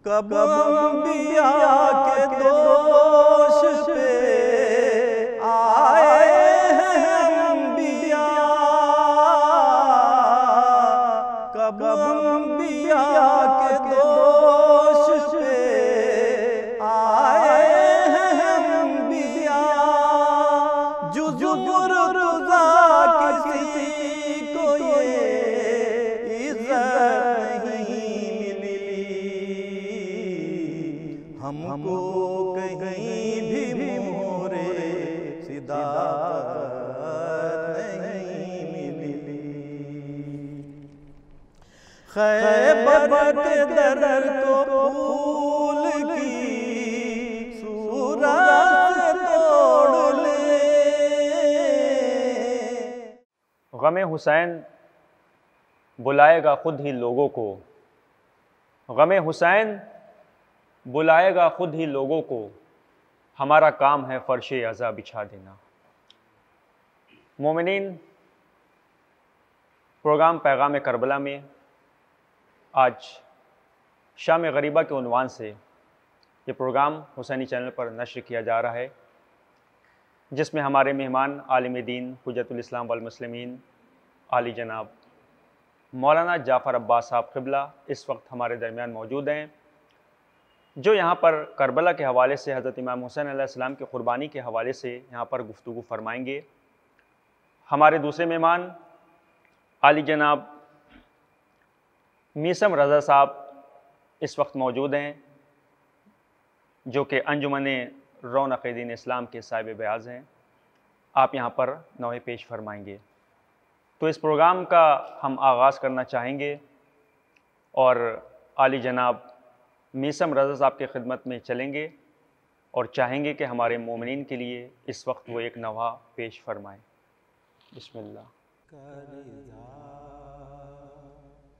کب انبیاء کے دوش پہ آئے ہیں انبیاء، کب انبیاء کے دوش پہ آئے ہیں انبیاء، جزر رضا کسی کو یہ عزت نہیں ملی، ہم کو کہیں بھی مہر صداقت نہیں ملی۔ خیبر کے در کو پھول کی صورت توڑ لے۔ غم حسین بلائے گا خود ہی لوگوں کو، غم حسین بلائے گا خود ہی لوگوں کو، ہمارا کام ہے فرش عزا بچھا دینا۔ مومنین، پروگرام پیغام کربلا میں آج شام غریبہ کے عنوان سے یہ پروگرام حسینی چینل پر نشر کیا جا رہا ہے، جس میں ہمارے مہمان عالم دین حجت الاسلام والمسلمین عالی جناب مولانا جعفر عباس صاحب قبلہ اس وقت ہمارے درمیان موجود ہیں، جو یہاں پر کربلا کے حوالے سے حضرت امام حسین علیہ السلام کی قربانی کے حوالے سے یہاں پر گفتگو فرمائیں گے۔ ہمارے دوسرے مہمان عالی جناب میثم رضا صاحب اس وقت موجود ہیں، جو کہ انجمن رونق دین اسلام کے صاحب بیاض ہیں۔ آپ یہاں پر نوحہ پیش فرمائیں گے۔ تو اس پروگرام کا ہم آغاز کرنا چاہیں گے اور عالی جناب میثم رضا صاحب کی خدمت میں چلیں گے اور چاہیں گے کہ ہمارے مومنین کے لیے اس وقت وہ ایک نوحہ پیش فرمائیں۔ بسم اللہ۔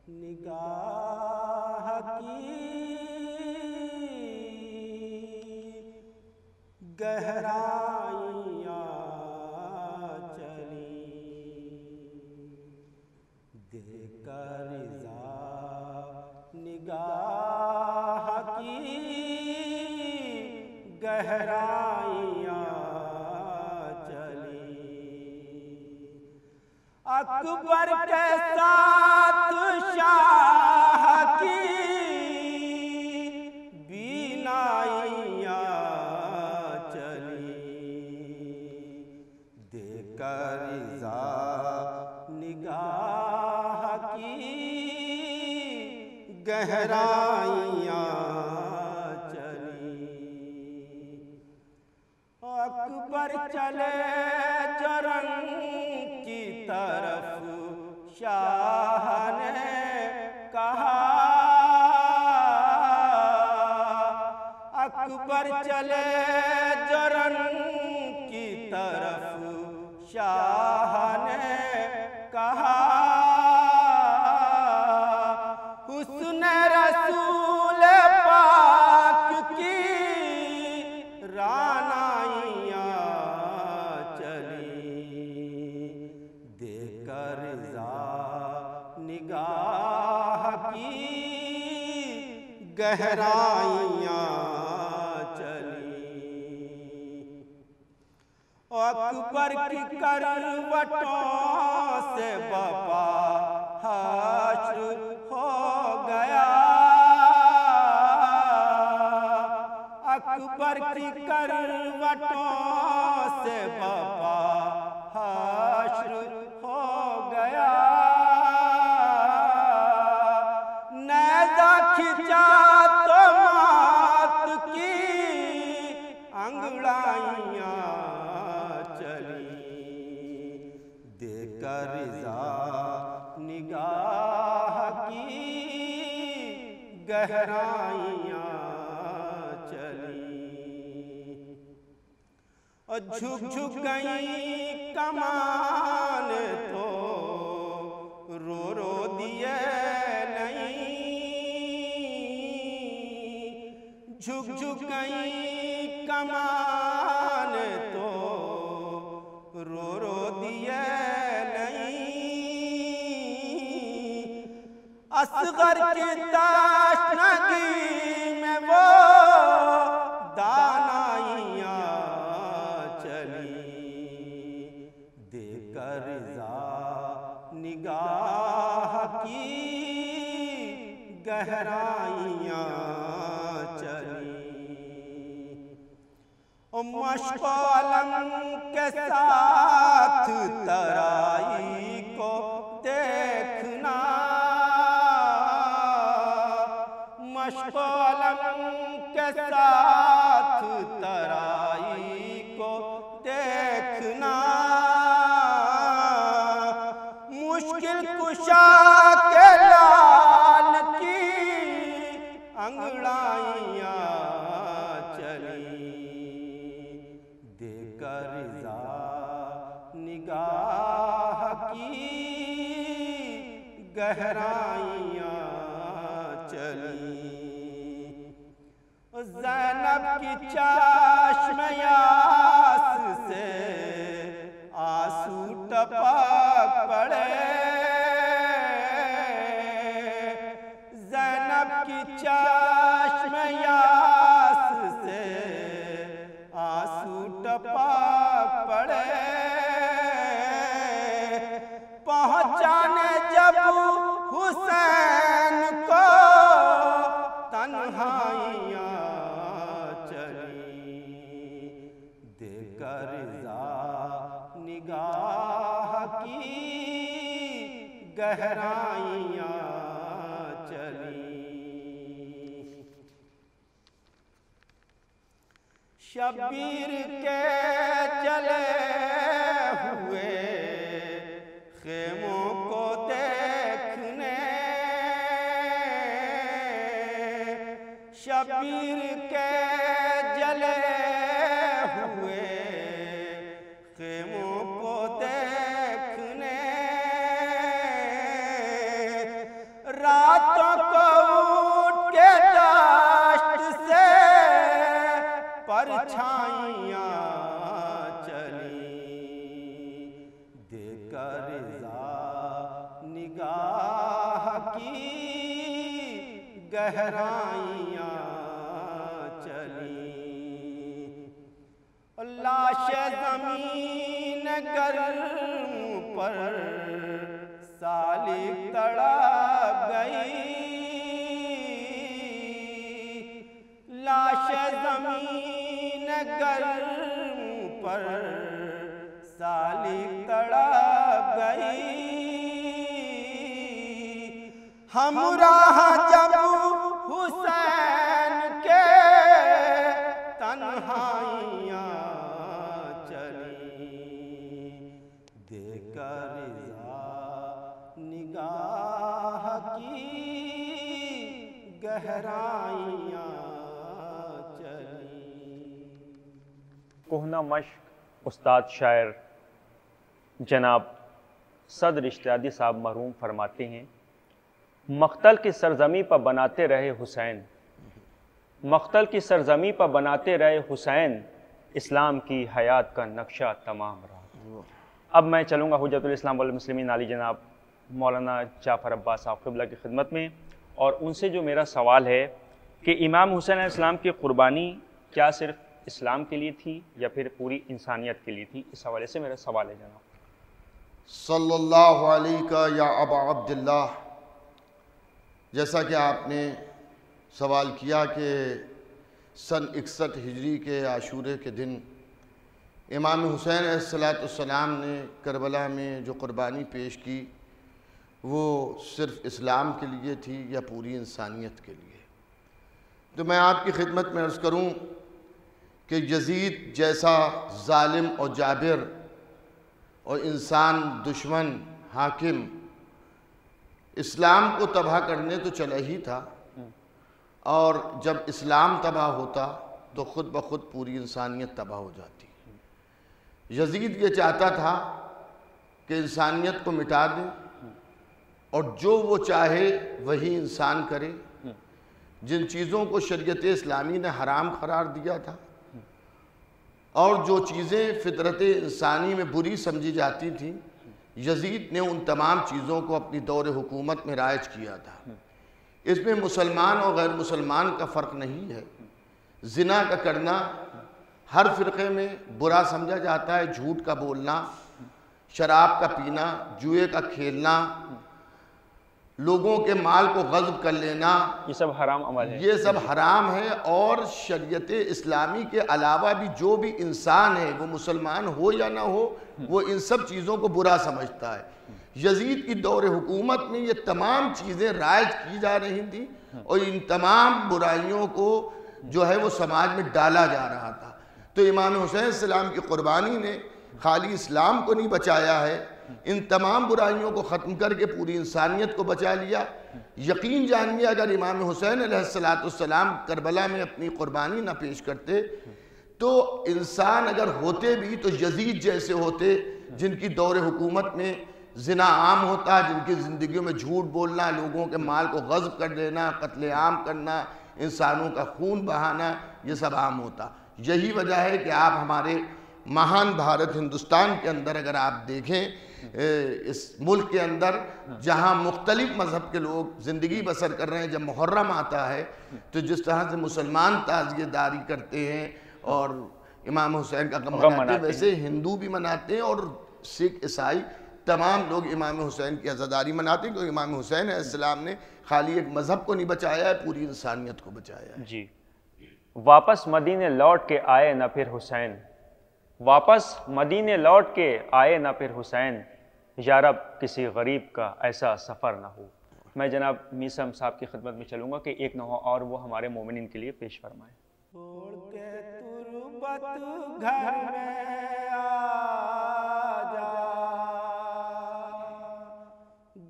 نگاہ کی گہرائیاں چلی، دیکھ کر رضا نگاہ کی گہرائیاں چلی، اکبر کے ساتھ شاہ کی بینائیاں چلی، دیکھ کر رضا نگاہ کی گہرائیاں چلی، اکبر چلے جرن کی طرف، شاہ نے کہا اکبر چلے جرن کی طرف، شاہ نے کہا حسن رسول پاک کی رعنائیاں چلی، دیکھ کر رضا نگاہ کی گہرائیاں چلی، اکبر کی کروٹوں سے بپا حشر ہو گیا، اکبر کی کروٹوں سے بپا حشر ہو گیا، نیزہ کھچا تو موت کی انگڑائیاں چلی، دیکھ کر رضا نگاہ کی گہرائیاں چلی، اور جھک جھک گئی کمان تو رو رو دیے نہیں، جھک جھک گئی کمان تو رو رو دیے نہیں، اصغر کی تاشنگی مشق علم کے ساتھ ترائی کو دیکھنا، مشق علم کے ساتھ ترائی کو دیکھنا، مشکل کشا کے لال کی انگڑائیاں چلی، دے کر رضا نگاہ کی گہرائیاں چلی، زینب کی چشم یاس سے آنسو ٹپک پڑے، زینب کی چشم یاس سے آنسو ٹپک پڑے، پہنچانے جب حسین کو تنہائیاں چلی، دے کر رضا نگاہ کی گہرائیاں چلی، شبیر کے جلے ہوئے خیموں کو دیکھنے، شبیر کے جلے ہوئے خیموں کو دیکھنے، راتوں کو اٹھ کے دشت سے پرچھائیاں چلی، دے کر رضا نگاہ کی گہرائیاں چلی، لاش زمین گرم پر سالک تڑپ گئی، لاش زمین گرم پر سالک تڑپ گئی، ہمراہ جب حسین کے تنہائیاں چلی، دے کر رضا نگاہ کی گہرائیاں چلی۔ کوہنہ مشق استاد شاعر جناب صدر اشتیاقی صاحب مرحوم فرماتے ہیں، مقتل کی سرزمین پر بناتے رہے حسین، مقتل کی سرزمین پر بناتے رہے حسین، اسلام کی حیات کا نقشہ تمام رہا۔ اب میں چلوں گا حجت الاسلام والمسلمین علی جناب مولانا جعفر عباس صاحب قبلہ کی خدمت میں، اور ان سے جو میرا سوال ہے کہ امام حسین علیہ السلام کی قربانی کیا صرف اسلام کے لیے تھی یا پھر پوری انسانیت کے لیے تھی؟ اس حوالے سے میرا سوال ہے جناب۔ صلی اللہ علیہ یا ابا عبداللہ، جیسا کہ آپ نے سوال کیا کہ سن 61 ہجری کے عاشورے کے دن امام حسین علیہ السلام نے کربلا میں جو قربانی پیش کی وہ صرف اسلام کے لیے تھی یا پوری انسانیت کے لیے، تو میں آپ کی خدمت میں عرض کروں کہ یزید جیسا ظالم اور جابر اور انسان دشمن حاکم اسلام کو تباہ کرنے تو چلا ہی تھا، اور جب اسلام تباہ ہوتا تو خود بخود پوری انسانیت تباہ ہو جاتی۔ یزید یہ چاہتا تھا کہ انسانیت کو مٹا دے اور جو وہ چاہے وہی انسان کرے، جن چیزوں کو شریعت اسلامی نے حرام قرار دیا تھا اور جو چیزیں فطرت انسانی میں بری سمجھی جاتی تھیں، یزید نے ان تمام چیزوں کو اپنی دور حکومت میں رائج کیا تھا۔ اس میں مسلمان اور غیر مسلمان کا فرق نہیں ہے، زنا کا کرنا ہر فرقے میں برا سمجھا جاتا ہے، جھوٹ کا بولنا، شراب کا پینا، جوئے کا کھیلنا، لوگوں کے مال کو غصب کر لینا، یہ سب حرام عمل ہے، یہ سب حرام ہے۔ اور شریعت اسلامی کے علاوہ بھی جو بھی انسان ہے، وہ مسلمان ہو یا نہ ہو، وہ ان سب چیزوں کو برا سمجھتا ہے۔ یزید کی دور حکومت میں یہ تمام چیزیں رائج کی جا رہی تھیں اور ان تمام برائیوں کو جو ہے وہ سماج میں ڈالا جا رہا تھا۔ تو امام حسین علیہ السلام کی قربانی نے خالی اسلام کو نہیں بچایا ہے، ان تمام برائیوں کو ختم کر کے پوری انسانیت کو بچا لیا۔ یقین جانیے اگر امام حسین علیہ السلام کربلا میں اپنی قربانی نہ پیش کرتے تو انسان اگر ہوتے بھی تو یزید جیسے ہوتے، جن کی دور حکومت میں زنا عام ہوتا، جن کی زندگیوں میں جھوٹ بولنا، لوگوں کے مال کو غصب کر دینا، قتل عام کرنا، انسانوں کا خون بہانا، یہ سب عام ہوتا۔ یہی وجہ ہے کہ آپ ہمارے مہان بھارت ہندوستان کے اندر اگر آپ دیکھیں، اس ملک کے اندر جہاں مختلف مذہب کے لوگ زندگی بسر کر رہے ہیں، جب محرم آتا ہے تو جس طرح سے مسلمان تعزیہ داری کرتے ہیں اور امام حسین کا غم مناتے ہیں، ویسے ہندو بھی مناتے ہیں اور سکھ عیسائی تمام لوگ امام حسین کی عزاداری مناتے ہیں، کیونکہ امام حسین علیہ السلام نے خالی ایک مذہب کو نہیں بچایا ہے، پوری انسانیت کو بچایا ہے۔ جی، واپس مدینے لوٹ کے آئے نہ پھر حسین، واپس مدینے لوٹ کے آئے نہ پھر حسین، یا رب کسی غریب کا ایسا سفر نہ ہو۔ میں جناب میثم صاحب کی خدمت میں چلوں گا کہ ایک نوحہ اور وہ ہمارے مومنین کے لیے پیش فرمائیں۔ چھوڑ کے تربت گھر میں آ جا،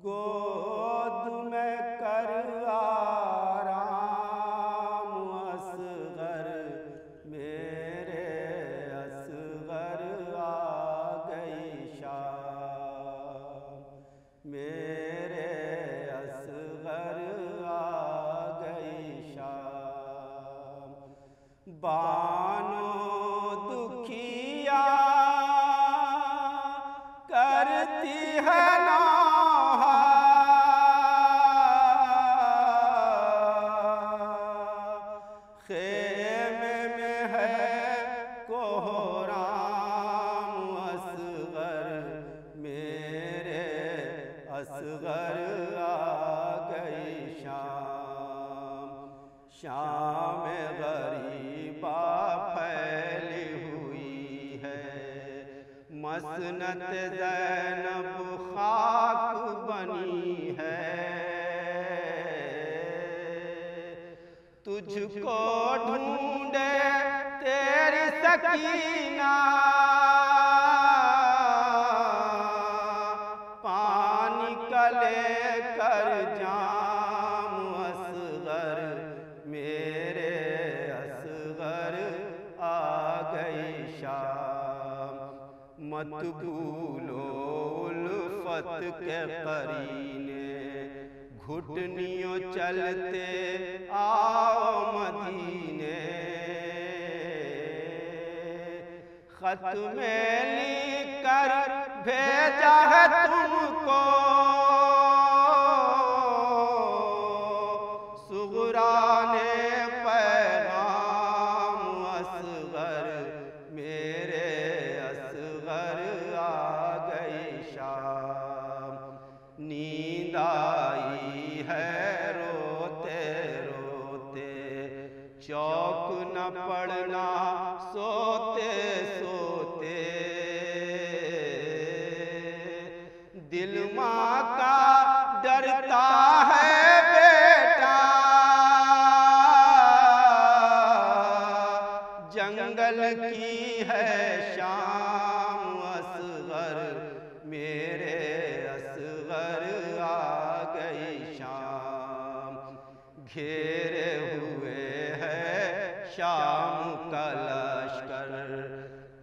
گود میں کر آرام اصغر، میرے اصغر آ گئی شام، میرے اصغر آ گئی شام، بانو دکھیا کرتی ہے نوحہ، خیمے میں ہے کوہرام اصغر، میرے اصغر آ گئی شام، شام غریبا پھیلی ہوئی ہے، مسنت زینب خاک بنی ہے، تجھ کو ڈھونڈے تیری سکینہ، پانی کا لے کر جام اصغر، میرے اصغر آ گئی شام، مت بھولو الفت کے قرینے، گھٹنیوں چلتے آؤ مدینے، خط میں لکھ کر بھیجا ہے تم کو، صغریٰ نے پیغام اصغر، میرے اصغر آ گئی شام، نیند آئی ہے روتے روتے، چوک نہ پڑنا سوتے سوتے، دل ماں کا ڈرتا ہے بیٹا، جنگل کی ہے شام اصغر، میرے اصغر آ گئی شام، گھیرے ہوئے ہے شام کا لشکر،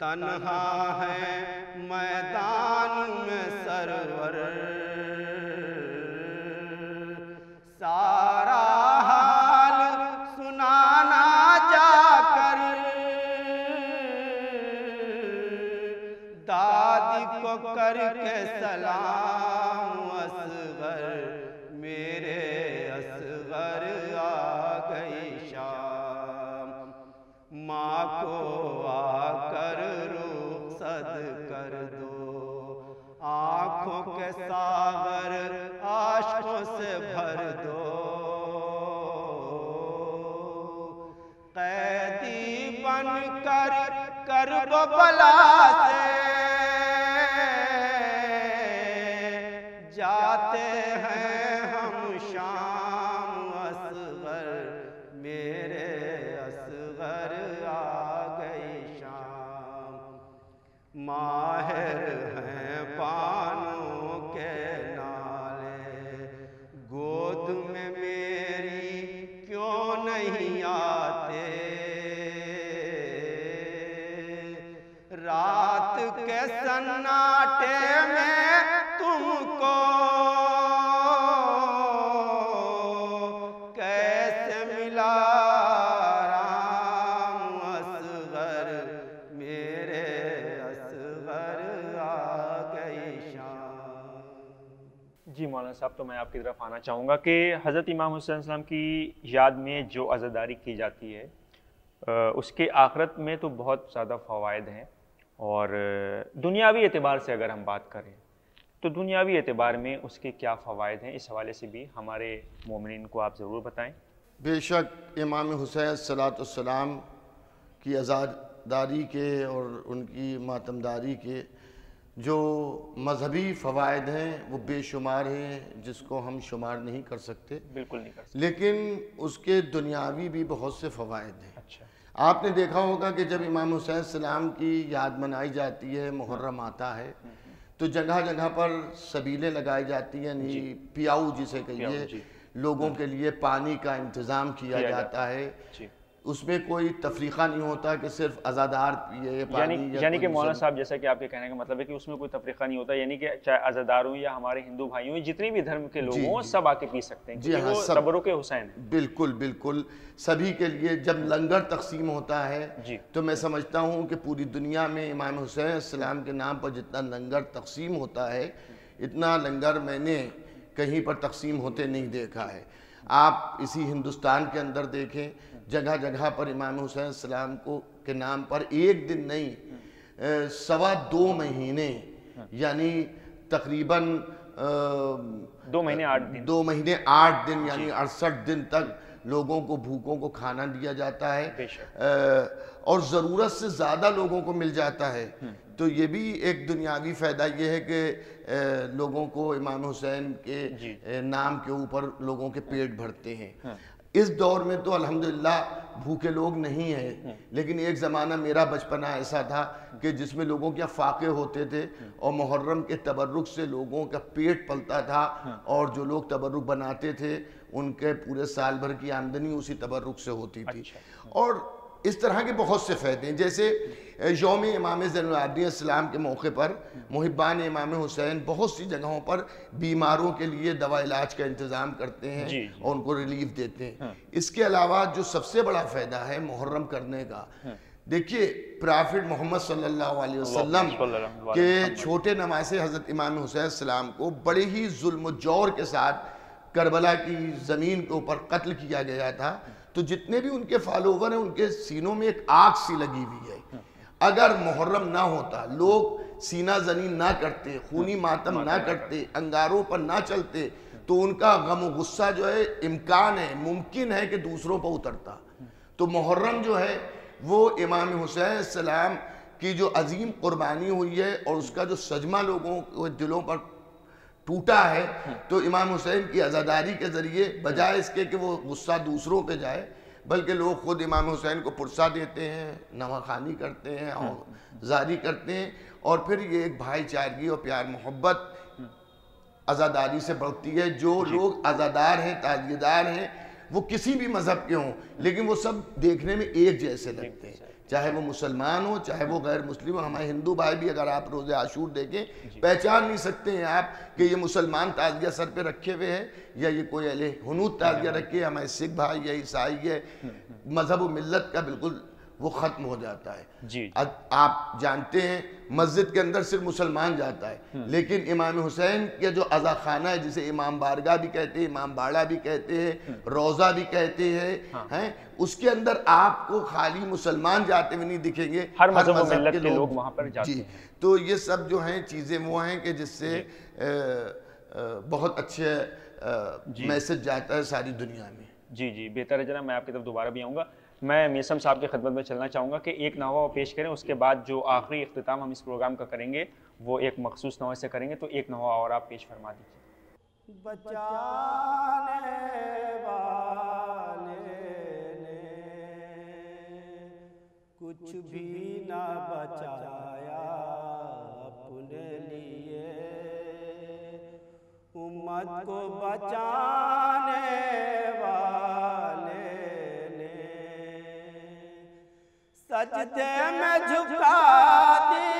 تنہا ہے میدان میں سرور، سارا حال سنانا جا کر، دادی کو کر کے سلام اصغر، میرے اصغر آ گئی شام، ماں کو آ کر رخصت کر دو، آنکھوں کے ساغر عاشقوں سے بن کر کرب بلا سے جاتے ہیں ہم شام اصغر میرے اصغر آ گئی شام ماہر ہیں پانوں کے نالے گود میں میری کیوں نہیں آتے رات کے سناٹے میں تم کو کیسے ملا رام اصغر میرے اصغر آ گئی شام۔ جی مولانا صاحب، تو میں آپ کی طرف آنا چاہوں گا کہ حضرت امام حسین علیہ السلام کی یاد میں جو عزاداری کی جاتی ہے اس کے آخرت میں تو بہت زیادہ فوائد ہیں، اور دنیاوی اعتبار سے اگر ہم بات کریں تو دنیاوی اعتبار میں اس کے کیا فوائد ہیں، اس حوالے سے بھی ہمارے مومنین کو آپ ضرور بتائیں۔ بے شک امام حسین صلاۃ السلام کی عزاداری کے اور ان کی ماتمداری کے جو مذہبی فوائد ہیں وہ بے شمار ہیں، جس کو ہم شمار نہیں کر سکتے، بالکل نہیں کر سکتے، لیکن اس کے دنیاوی بھی بہت سے فوائد ہیں۔ اچھا، آپ نے دیکھا ہوگا کہ جب امام حسین السلام کی یاد منائی جاتی ہے، محرم آتا ہے، تو جگہ جگہ پر سبیلیں لگائی جاتی ہیں، یعنی پیاؤ جسے کہیے، لوگوں کے لیے پانی کا انتظام کیا جاتا ہے۔ اس میں کوئی تفریقہ نہیں ہوتا کہ صرف عزادار پیے پانی، یعنی کہ مولانا صاحب جیسا کہ آپ کے کہنے کا مطلب ہے کہ اس میں کوئی تفریقہ نہیں ہوتا، یعنی کہ چاہے عزادار ہوں یا ہمارے ہندو بھائی ہوں، جتنے بھی دھرم کے لوگ ہوں سب آ کے پی سکتے ہیں، کیونکہ وہ تبرک حسین ہے۔ بالکل بالکل، سبھی کے لیے جب لنگر تقسیم ہوتا ہے تو میں سمجھتا ہوں کہ پوری دنیا میں امام حسین علیہ السلام کے نام پر جتنا لنگر تقسیم ہوتا ہے، اتنا لنگر میں نے کہیں پر تقسیم ہوتے نہیں دیکھا ہے۔ آپ اسی ہندوستان کے اندر دیکھیں، جگہ جگہ پر امام حسین علیہ السلام کے نام پر ایک دن نہیں 2.25 مہینے، یعنی تقریباً 2 مہینے 8 دن، 2 مہینے 8 دن یعنی 68 دن تک لوگوں کو بھوکوں کو کھانا دیا جاتا ہے، اور ضرورت سے زیادہ لوگوں کو مل جاتا ہے۔ تو یہ بھی ایک دنیاوی فائدہ یہ ہے کہ لوگوں کو امام حسین کے نام کے اوپر لوگوں کے پیٹ بھرتے ہیں۔ اس دور میں تو الحمدللہ بھوکے لوگ نہیں ہیں، لیکن ایک زمانہ میرا بچپنا ایسا تھا کہ جس میں لوگوں کے فاقے ہوتے تھے اور محرم کے تبرک سے لوگوں کا پیٹ پلتا تھا، اور جو لوگ تبرک بناتے تھے ان کے پورے سال بھر کی آمدنی اسی تبرک سے ہوتی تھی۔ اور اس طرح کے بہت سے فائدے ہیں، جیسے یوم امام زین العابدین السلام کے موقع پر محبان امام حسین بہت سی جگہوں پر بیماروں کے لیے دوا علاج کا انتظام کرتے ہیں اور ان کو ریلیف دیتے ہیں۔ اس کے علاوہ جو سب سے بڑا فائدہ ہے محرم کرنے کا، دیکھیے پرافٹ محمد صلی اللہ علیہ وسلم کے چھوٹے نواسے حضرت امام حسین السلام کو بڑے ہی ظلم و جور کے ساتھ کربلا کی زمین کے اوپر قتل کیا گیا تھا، تو جتنے بھی ان کے فالوور ہیں ان کے سینوں میں ایک آگ سی لگی ہوئی ہے۔ اگر محرم نہ ہوتا، لوگ سینہ زنی نہ کرتے، خونی ماتم نہ کرتے، انگاروں پر نہ چلتے، تو ان کا غم و غصہ جو ہے امکان ہے، ممکن ہے کہ دوسروں پر اترتا۔ تو محرم جو ہے وہ امام حسین علیہ السلام کی جو عظیم قربانی ہوئی ہے اور اس کا جو صدمہ لوگوں کے دلوں پر ٹوٹا ہے، تو امام حسین کی عزاداری کے ذریعے بجائے اس کے کہ وہ غصہ دوسروں پہ جائے، بلکہ لوگ خود امام حسین کو پرسہ دیتے ہیں، نواخوانی کرتے ہیں اور زاری کرتے ہیں، اور پھر یہ ایک بھائی چارگی اور پیار محبت عزاداری سے بڑھتی ہے۔ جو لوگ عزادار ہیں، تعزیدار ہیں، وہ کسی بھی مذہب کے ہوں، لیکن وہ سب دیکھنے میں ایک جیسے لگتے ہیں، چاہے وہ مسلمان ہو چاہے وہ غیر مسلم ہو۔ ہمارے ہندو بھائی بھی اگر آپ روزہ عاشور دیکھیں، پہچان نہیں سکتے ہیں آپ کہ یہ مسلمان تعزیہ سر پہ رکھے ہوئے ہیں یا یہ کوئی اہل ہنود تعزیہ رکھے، ہمارے سکھ بھائی یا عیسائی ہے، مذہب و ملت کا بالکل وہ ختم ہو جاتا ہے۔ آپ جانتے ہیں مسجد کے اندر صرف مسلمان جاتا ہے، لیکن امام حسین کے جو عزا خانہ ہے، جسے امام بارگاہ بھی کہتے ہیں، امام باڑہ بھی کہتے ہیں، روضہ بھی کہتے ہیں، اس کے اندر آپ کو خالی مسلمان جاتے ہوئے نہیں دکھیں گے، ہر مذہب و ملت کے لوگ وہاں پر جاتے ہیں۔ تو یہ سب جو ہیں چیزیں وہ ہیں کہ جس سے بہت اچھے میسج جاتا ہے ساری دنیا میں۔ جی جی بہتر ہے جناب، میں آپ کی طرف دوبارہ بھی آؤں گا. میں میسم صاحب کی خدمت میں چلنا چاہوں گا کہ ایک نغمہ پیش کریں، اس کے بعد جو آخری اختتام ہم اس پروگرام کا کریں گے وہ ایک مخصوص نغمے سے کریں گے. تو ایک نغمہ اور آپ پیش فرما دیجیے. بچانے والے نے کچھ بھی نہ بچایا اپنے لیے، امت کو بچانے والے نے سجدے میں جھکا دی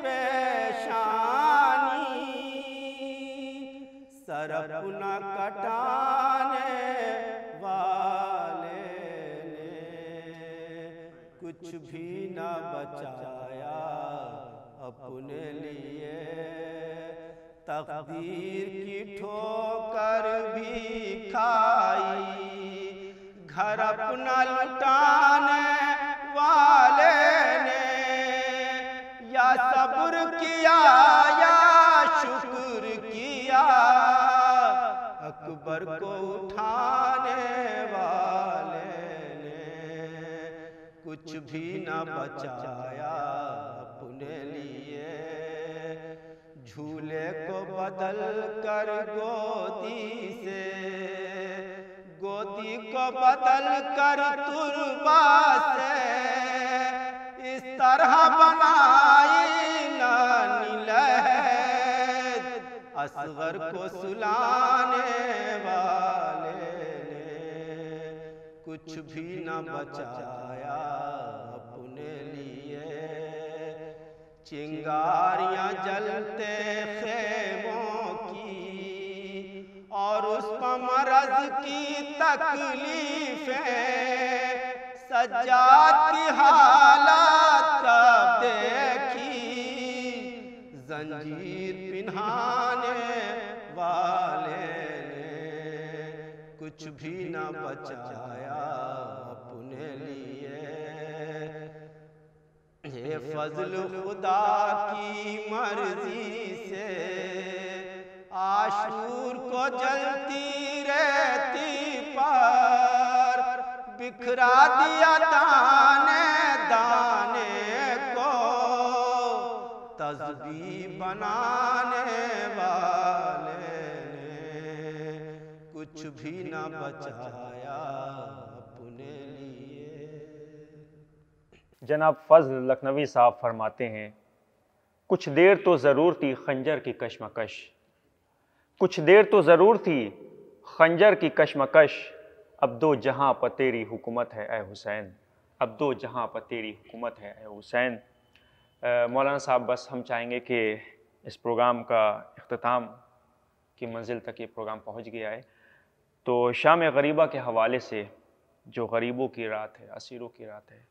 پیشانی، سر اپنا کٹانے والے نے کچھ بھی نہ بچایا اپنے لیے، تقدیر کی ٹھوکر بھی کھائی گھر اپنا لٹانے والے نے، یا صبر کیا یا شکر کیا اکبر کو اٹھانے والے نے کچھ بھی نہ بچایا اپنے لیے، جھولے کو بدل کر گودی سے، گودی کو بدل کر تربا سے، اس طرح بنائی نانی لہد اصغر کو سلانے والے نے کچھ بھی نہ بچایا اپنے لیے، چنگاریاں جلتے خیموں کی اور اس پر مرض کی تکلیفیں، سجاد کی حالت کب دیکھی زنجیر پہنانے والے نے کچھ بھی نہ بچایا اپنے لیے، یہ فضل خدا کی مرضی سے عاشور کو جلتی رہتی پر بکھرا دیا دانے دانے کو، تسبیح بنانے والے نے کچھ بھی نہ بچایا اپنے لیے. جناب فضل لکھنوی صاحب فرماتے ہیں کچھ دیر تو ضرور تھی خنجر کی کشمکش، کچھ دیر تو ضرور تھی خنجر کی کشمکش، اب دو جہاں پر تیری حکومت ہے اے حسین، اب دو جہاں پر تیری حکومت ہے اے حسین. مولانا صاحب بس ہم چاہیں گے کہ اس پروگرام کا اختتام کی منزل تک یہ پروگرام پہنچ گیا ہے، تو شام غریبہ کے حوالے سے جو غریبوں کی رات ہے، اسیروں کی رات ہے،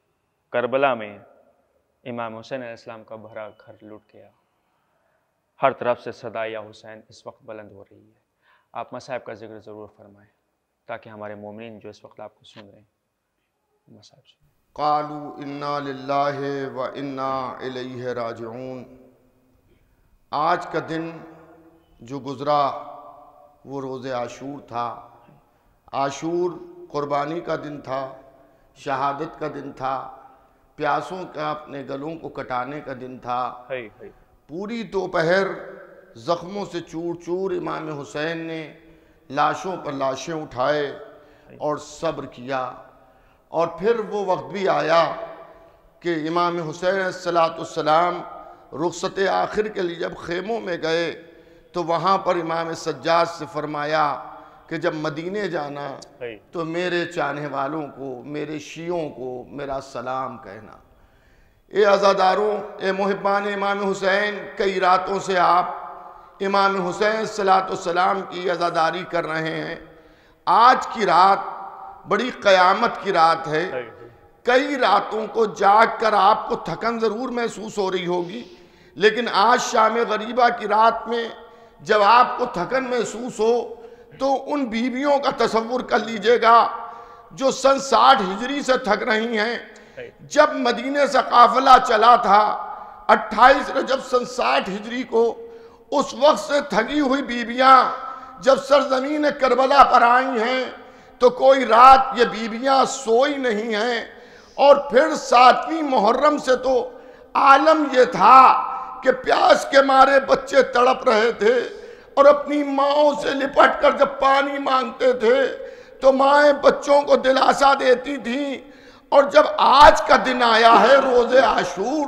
کربلا میں امام حسین علیہ السلام کا بھرا گھر لٹ گیا، ہر طرف سے صدا یا حسین اس وقت بلند ہو رہی ہے. آپ مصائب کا ذکر ضرور فرمائیں تاکہ ہمارے مومنین جو اس وقت آپ کو سن رہے ہیں مصائب سن. قالوا انا للہ و انا الیہ راجعون. آج کا دن جو گزرا وہ روز عاشور تھا. عاشور قربانی کا دن تھا، شہادت کا دن تھا، پیاسوں کا اپنے گلوں کو کٹانے کا دن تھا. پوری دوپہر زخموں سے چور چور امام حسین نے لاشوں پر لاشیں اٹھائے اور صبر کیا. اور پھر وہ وقت بھی آیا کہ امام حسین علیہ السلام رخصت آخر کے لیے جب خیموں میں گئے تو وہاں پر امام سجاد سے فرمایا کہ جب مدینے جانا تو میرے چاہنے والوں کو، میرے شیعوں کو میرا سلام کہنا. اے عزاداروں، اے محبان امام حسین، کئی راتوں سے آپ امام حسین صلی اللہ علیہ وسلم کی عزاداری کر رہے ہیں. آج کی رات بڑی قیامت کی رات ہے. کئی راتوں کو جاگ کر آپ کو تھکن ضرور محسوس ہو رہی ہوگی، لیکن آج شام غریبہ کی رات میں جب آپ کو تھکن محسوس ہو تو ان بیویوں کا تصور کر لیجئے گا جو سن 60 ہجری سے تھک رہی ہیں. جب مدینے سے قافلہ چلا تھا 28 رجب سن 60 ہجری کو، اس وقت سے تھکی ہوئی بیویاں جب سرزمین کربلا پر آئی ہیں تو کوئی رات یہ بیویاں سوئی نہیں ہیں. اور پھر 7ویں محرم سے تو عالم یہ تھا کہ پیاس کے مارے بچے تڑپ رہے تھے اور اپنی ماؤں سے لپٹ کر جب پانی مانگتے تھے تو مائیں بچوں کو دلاسا دیتی تھیں. اور جب آج کا دن آیا ہے روز عاشور،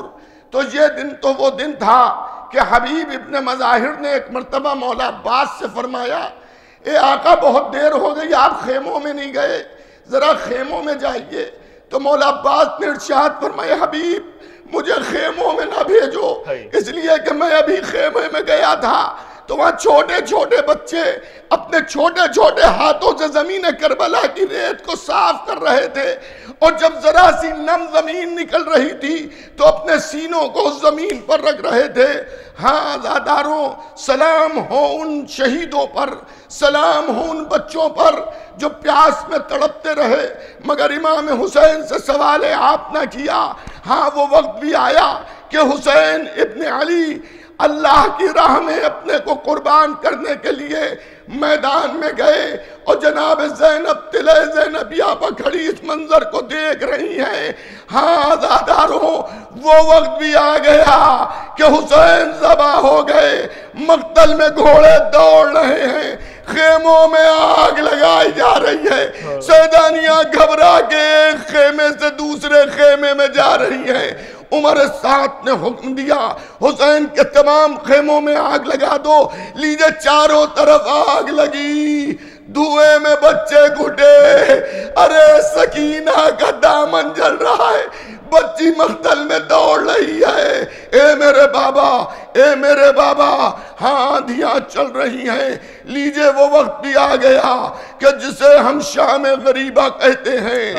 تو یہ دن تو وہ دن تھا کہ حبیب ابن مظاہر نے ایک مرتبہ مولا عباس سے فرمایا، اے آقا بہت دیر ہو گئی، آپ خیموں میں نہیں گئے، ذرا خیموں میں جائیے. تو مولا عباس نے ارشاد فرمایا، حبیب مجھے خیموں میں نہ بھیجو، اس لیے کہ میں ابھی خیمے میں گیا تھا تو وہاں چھوٹے چھوٹے بچے اپنے چھوٹے چھوٹے ہاتھوں سے زمین کربلا کی ریت کو صاف کر رہے تھے، اور جب ذرا سی نم زمین نکل رہی تھی تو اپنے سینوں کو اس زمین پر رکھ رہے تھے. ہاں عزاداروں، سلام ہو ان شہیدوں پر، سلام ہو ان بچوں پر جو پیاس میں تڑپتے رہے مگر امام حسین سے سوال آپ نہ کیا. ہاں وہ وقت بھی آیا کہ حسین ابن علی اللہ کی راہ میں اپنے کو قربان کرنے کے لیے میدان میں گئے، اور جناب زینب تلے زینبیہ پر کھڑی اس منظر کو دیکھ رہی ہیں. ہاں عزاداروں، وہ وقت بھی آ گیا کہ حسین ذبح ہو گئے، مقتل میں گھوڑے دوڑ رہے ہیں، خیموں میں آگ لگائی جا رہی ہے، سیدانیاں گھبرا کے ایک خیمے سے دوسرے خیمے میں جا رہی ہیں. عمر سعد نے حکم دیا حسین کے تمام خیموں میں آگ لگا دو. لیجے چاروں طرف آگ لگی، دھوئے میں بچے گھٹے، ارے سکینہ کا دامن جل رہا ہے، بچی مقتل میں دوڑ رہی ہے، اے میرے بابا، اے میرے بابا. ہاں آندھیاں چل رہی ہیں. لیجے وہ وقت بھی آ گیا کہ جسے ہم شام غریبہ کہتے ہیں.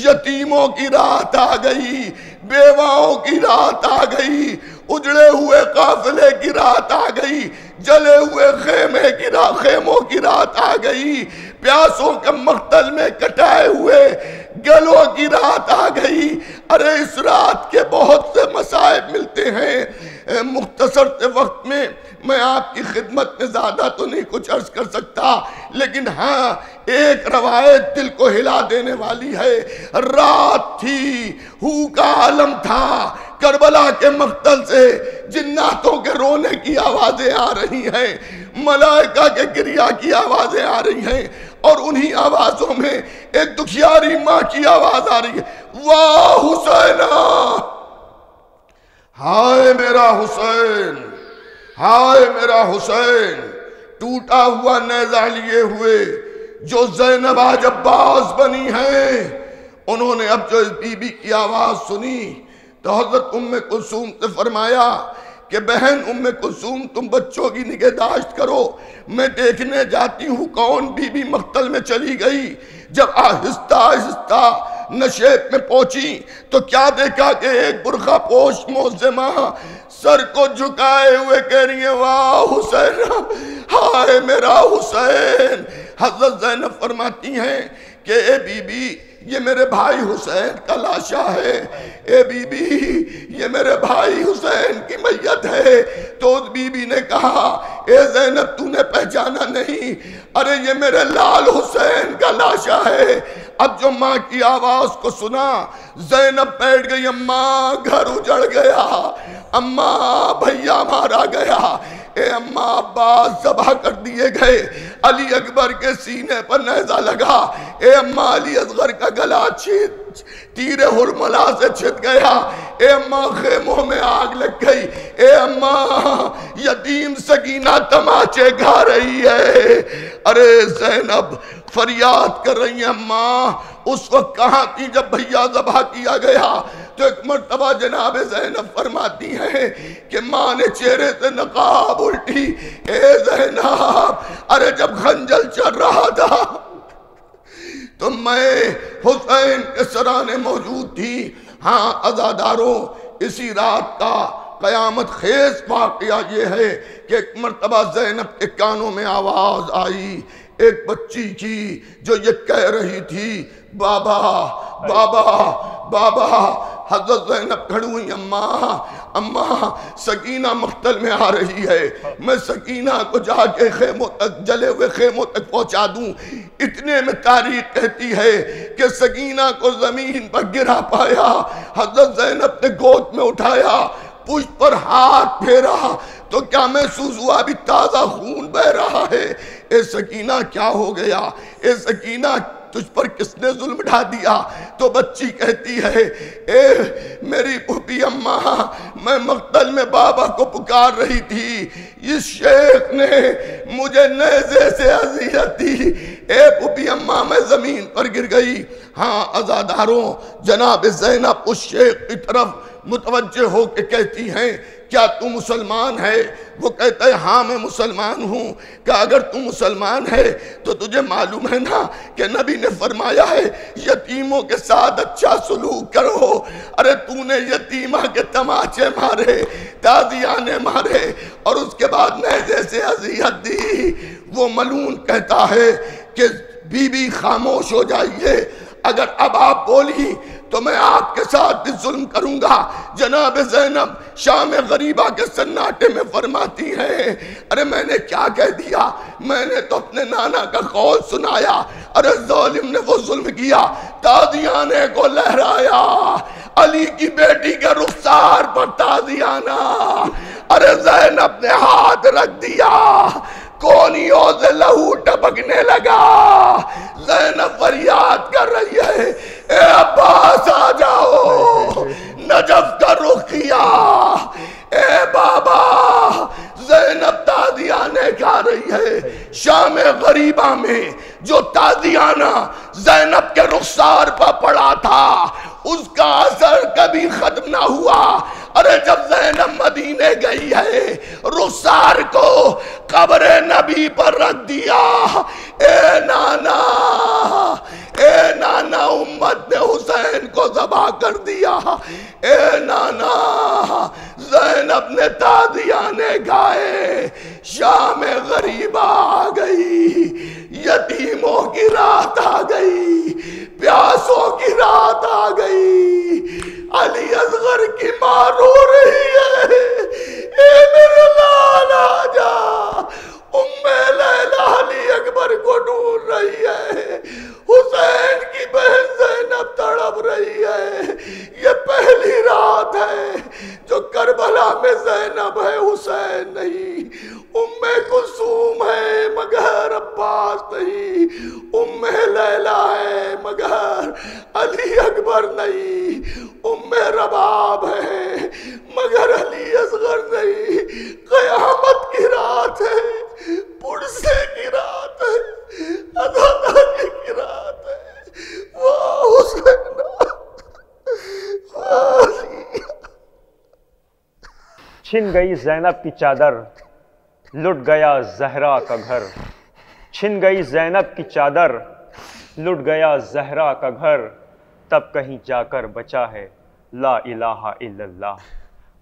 یتیموں کی رات آ گئی، بیواؤں کی رات آ گئی، اجڑے ہوئے قافلے کی رات آ گئی، جلے ہوئے خیموں کی رات آ گئی، پیاسوں کے مقتل میں کٹائے ہوئے گلوں کی رات آ گئی. ارے اس رات کے بہت سے مصائب ملتے ہیں. مختصر سے وقت میں میں آپ کی خدمت میں زیادہ تو نہیں کچھ عرض کر سکتا، لیکن ہاں ایک روایت دل کو ہلا دینے والی ہے. رات تھی، ہو کا عالم تھا، کربلا کے مقتل سے جناتوں کے رونے کی آوازیں آ رہی ہیں، ملائکہ کے گریہ کی آوازیں آ رہی ہیں، اور انہی آوازوں میں ایک دکھیاری ماں کی آواز آ رہی ہے، واہ حسینہ، ہائے میرا حسین، ہائے میرا حسین. ٹوٹا ہوا نیزہ لیے ہوئے جو زینب آج عباس بنی ہیں، انہوں نے اب جو اس بی بی کی آواز سنی تو حضرت ام کلثوم سے فرمایا کہ بہن ام کلثوم تم بچوں کی نگہداشت کرو، میں دیکھنے جاتی ہوں کون بی بی مقتل میں چلی گئی. جب آہستہ آہستہ نشیب میں پہنچی تو کیا دیکھا کہ ایک برقع پوش معظمہ سر کو جھکائے ہوئے کہہ رہی ہے، واہ حسین، ہائے میرا حسین. حضرت زینب فرماتی ہیں کہ اے بی بی یہ میرے بھائی حسین کا لاشا ہے، اے بی بی یہ میرے بھائی حسین کی میت ہے. تو اس بی بی نے کہا، اے زینب تو نے پہچانا نہیں، ارے یہ میرے لال حسین کا لاشا ہے. اب جو ماں کی آواز کو سنا زینب بیٹھ گئی، اماں گھر اجڑ گیا، اماں بھیا مارا گیا، اے اماں عباس ذبح کر دیے گئے، علی اکبر کے سینے پر نیزہ لگا، اے اماں علی اصغر کا گلا تیر ہرملا سے چھت گیا، اے اماں خیموں میں آگ لگ گئی، اے اماں یتیم سکینہ تماچے گھا رہی ہے. ارے زینب فریاد کر رہی ہیں، اماں اس وقت کہاں تھی جب بھیا ذبح کیا گیا؟ تو ایک مرتبہ جناب زینب فرماتی ہیں کہ ماں نے چہرے سے نقاب الٹی، اے زینب ارے جب خنجر چل رہا تھا تو میں حسین کے سرانے موجود تھی. ہاں عزاداروں، اسی رات کا قیامت خیز واقعہ یہ ہے کہ ایک مرتبہ زینب کے کانوں میں آواز آئی ایک بچی کی جو یہ کہہ رہی تھی، بابا بابا بابا. حضرت زینب کھڑی ہوئی، اماں سکینہ مقتل میں آ رہی ہے، میں سکینہ کو جا کے خیموں تک، جلے ہوئے خیموں تک پہنچا دوں۔ اتنے میں تاریخ کہتی ہے کہ سکینہ کو زمین پر گرا پایا، حضرت زینب نے گود میں اٹھایا، پشت پر ہاتھ پھیرا تو کیا محسوس ہوا؟ بھی تازہ خون بہ رہا ہے۔ اے سکینہ کیا ہو گیا؟ اے سکینہ تجھ پر کس نے ظلم ڈھا دیا؟ تو بچی کہتی ہے، اے میری پھوپھی اماں، میں مقتل میں بابا کو پکار رہی تھی، اس شیخ نے مجھے نیزے سے اذیت دی۔ اے پھوپھی اماں میں زمین پر گر گئی۔ ہاں عزاداروں، جناب زینب اس شیخ کی طرف متوجہ ہو کے کہتی ہیں، کیا تو مسلمان ہے؟ وہ کہتا ہے ہاں میں مسلمان ہوں۔ کہ اگر تو مسلمان ہے تو تجھے معلوم ہے نا کہ نبی نے فرمایا ہے یتیموں کے ساتھ اچھا سلوک کرو۔ ارے تو نے یتیمہ کے تماچے مارے، تازیانے مارے اور اس کے بعد نیزے سے اذیت دی۔ وہ ملعون کہتا ہے کہ بی بی خاموش ہو جائیے، اگر اب آپ بولی تو میں آپ کے ساتھ بھی ظلم کروں گا۔ جناب زینب شام غریبہ کے سناٹے میں فرماتی ہیں، ارے میں نے کیا کہہ دیا؟ میں نے تو اپنے نانا کا قول سنایا۔ ارے ظالم نے وہ ظلم کیا، تازیانے کو لہرایا، علی کی بیٹی کے رخسار پر تازیانہ۔ ارے زینب نے ہاتھ رکھ دیا، کونیوں سے لہو ٹپکنے لگا۔ زینب فریاد کر رہی ہے، اے عباس آ جاؤ، نجف کا رخ کیا۔ اے بابا، زینب تازیانے کھا رہی ہے۔ شام غریبہ میں جو تازیانہ زینب کے رخسار پر پڑا تھا اس کا اثر کبھی ختم نہ ہوا۔ ارے جب زینب مدینے گئی ہے، رخسار کو قبر نبی پر رکھ دیا۔ اے نانا، اے نانا، امت نے حسین کو ذبح کر دیا۔ اے نانا، زینب نے تازیانے گائے۔ شام غریبہ آ گئی، یتیموں کی رات آ گئی، پیاسوں کی رات آ گئی۔ علی اصغر کی ماں رو رہی ہے، اے میرے لال آ جا۔ ام لیلہ علی اکبر کو ڈھونڈ رہی ہے، حسین کی بہن زینب تڑپ رہی ہے۔ یہ پہلی رات ہے جو کربلا میں زینب ہے، حسین نہیں۔ ام کلثوم ہے مگر عباس نہیں، ام لیلہ ہے مگر علی اکبر نہیں، ام رباب ہے مگر علی اصغر نہیں۔ قیامت کی رات ہے، پرسے کی رات ہے، عزاداری کی رات ہے۔ واہ حسین، واہ علی۔ چھن گئی زینب کی چادر، لٹ گیا زہرا کا گھر۔ چھن گئی زینب کی چادر، لٹ گیا زہرا کا گھر، تب کہیں جا کر بچا ہے لا الہ الا اللہ۔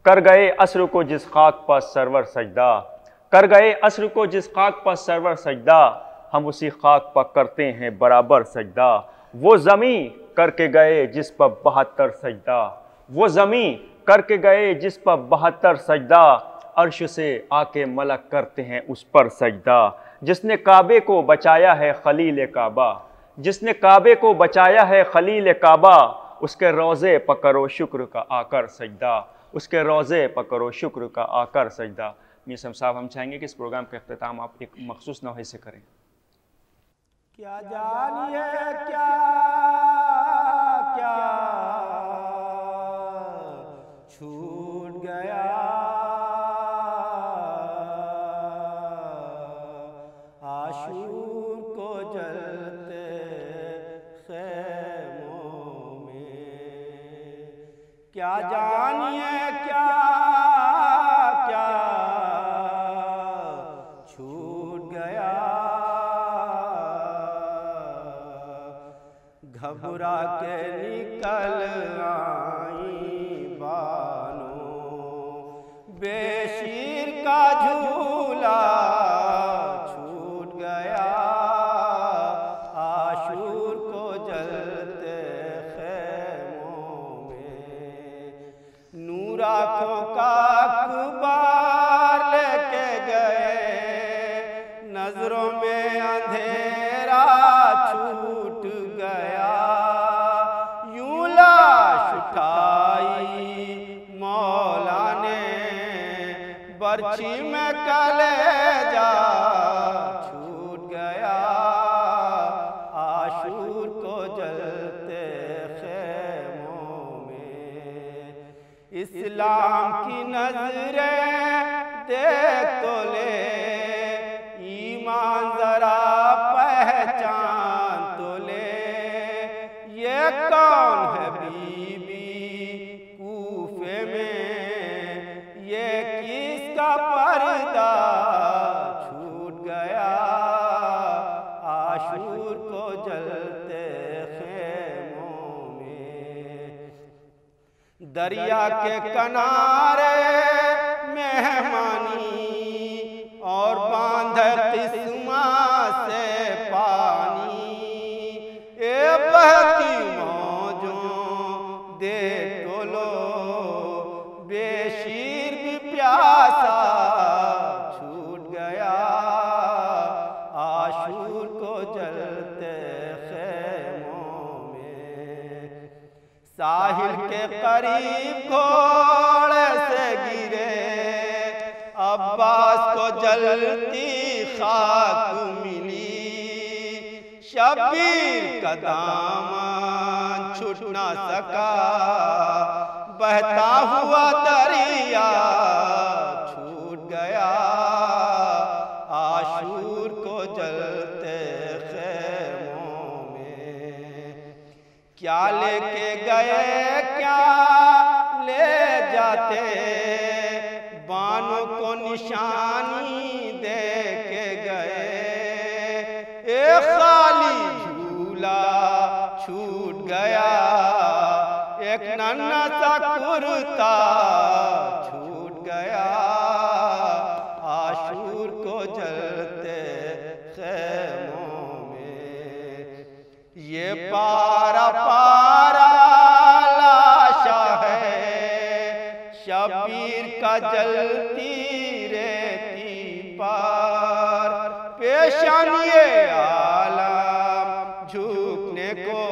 کر گئے عصر کو جس خاک پر سرور سجدہ، کر گئے عصر کو جس خاک پر سرور سجدہ، ہم اسی خاک پر کرتے ہیں برابر سجدہ۔ وہ زمیں کر کے گئے جس پر 72 سجدہ، وہ زمیں کر کے گئے جس پر 72 سجدہ، عرش سے آ کے ملک کرتے ہیں اس پر سجدہ۔ جس نے کعبے کو بچایا ہے خلیل کعبہ، جس نے کعبے کو بچایا ہے خلیل کعبہ، اس کے روضے پر کرو شکر کا آ کر سجدہ، اس کے روضے پر کرو شکر کا آ کر سجدہ۔ میسم صاحب، ہم چاہیں گے کہ اس پروگرام کا اختتام آپ ایک مخصوص نوحے سے کریں۔ کیا جانیے کیا کیا چھوٹ گیا، عاشور کو جلتے خیموں میں۔ کیا جانیے کیا کیا چھوٹ گیا، گھبرا کے نکل آئیں بانو، بے شیر کا جھولا چھوٹ گیا، عاشور کو جلتے خیموں میں۔ سوراخوں کا اخبار لے کے گئے، نظروں میں اندھیرا چھوٹ گیا، یوں لاش اٹھائی مولا نے، برچھی میں کلیجہ چھوٹ گیا، عاشور کو جلتے خیموں میں، اسلام کی نظریں دیکھ تو لے، ایمان ذرا پہچان تو لے، یہ کون ہے بی بی کوفے میں، یہ کس کا پردہ چھوٹ گیا، عاشور کو جلتے خیموں میں، دریا کے کنارے مہمانی اور باندھ قسمہ سے پانی، اے بہتی موجوں دیکھ تو لو، بے شیر بھی پیاسا چھوٹ گیا، عاشور کو جلتے خیموں میں، ساحل کے قریب گھوڑے سے گرے، عباس کو جلتی خاک ملی، شبیر کا دامن چھوٹ نہ سکا، بہتا ہوا دریا چھوٹ گیا، عاشور کو جلتے خیموں میں، کیا لے کے گئے کیا لے جاتے، بانوں کو نشانی دے کے گئے، ایک خالی جھولا چھوٹ گیا، ایک ننھا سا کرتا چھوٹ گیا، عاشور کو جلتے خیموں میں، یہ پارا پارا لاشا ہے، شبیر کا جلتی ریتی پار، پیشانی عالم جھکنے کو،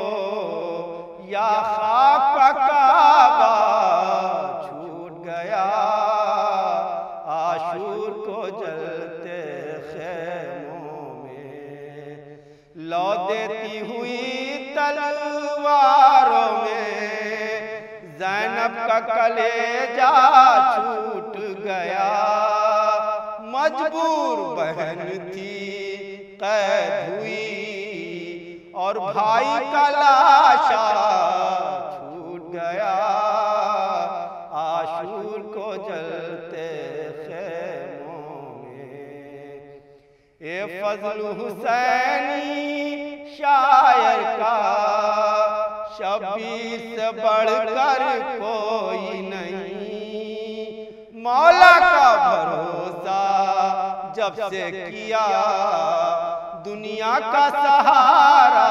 یا خاک کا کعبہ چھوٹ گیا، عاشور کو جلتے خیموں میں، لو دیتی ہوئی تلواروں میں، زینب کا کلیجہ چھوٹ گیا، مجبور بہن تھی قید ہوئی، اور بھائی کا لاشا چھوٹ گیا، عاشور کو جلتے خیموں میں، اے فضل حسینی شاعر کا، شبیر سے بڑھ کر کوئی نہیں، مولا کا بھروسہ جب سے کیا، دنیا کا سہارا